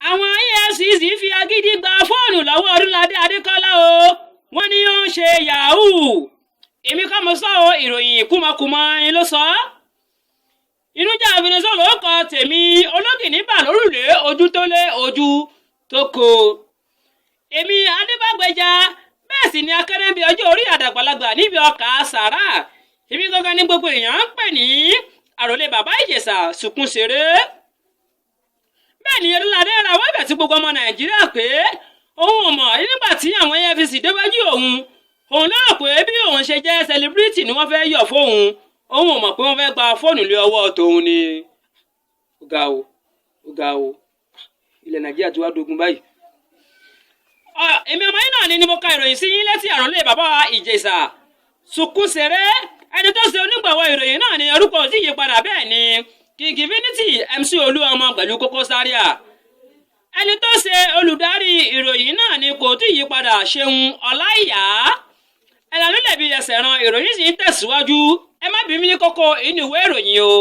àwọn EFCC fi agídí gba fóònù lọ́wọ́ Ọdúnládé Adékọ́lá o wọ́n ní ó ń ṣe yahoo èmi kọ́ mo sọ o ìròyìn kúmọkùmọ ẹni ló sọ Inújà Ebenezer ló kọ tèmi ológìní bà lórùlé ojú tó lé ojú tó ko èmi Adébágbéjà bẹ́ẹ̀ sì ni akérèbí ọjọ́ orí àdàgbàlagbà níbi ọkà sàrà èmi gangan ní gbogbo èèyàn ń pè ní àròlé bàbá Ìjẹ̀ṣà Sùkúnṣeré bẹ́ẹ̀ ni Ọdúnládé rawọ́ ẹ̀bẹ̀ sí gbogbo ọmọ Nàìjíríà pé òun ò mọ̀ nígbà tí àwọn EFCC déwájú òun lérò pé bí òun ṣe jẹ́ sẹlẹbírìtì ni wọ́n fẹ́ yọ̀ fóun òun ò mọ̀ pé wọ́n fẹ́ gba fóònù lé ọwọ́ tòun ni. ó ga o ilẹ̀ Nàìjíríà ti wá dogun báyìí. èmi ọmọ yín náà ni mo ka ìròyìn sí yín létí àròlé bàbá Ìjẹ̀ṣà Sùkúnṣeré ẹni tó ṣe onígbọ̀wọ́ ìròyìn náà ni orúkọ ò tí yí padà bẹ́ẹ̀ ni King Infinity MC Olúọmọ pẹ̀lú Koko Zaria ẹni tó ṣe olùdarí ìròyìn náà ni kò tí yí padà Ṣeun Ọláìyá ẹ̀là nílẹ̀ bí ẹsẹ̀ ran ìròyìn sì ń tẹ̀síwájú ẹ má bí mi ní kókó inú ìwé ìròyìn o.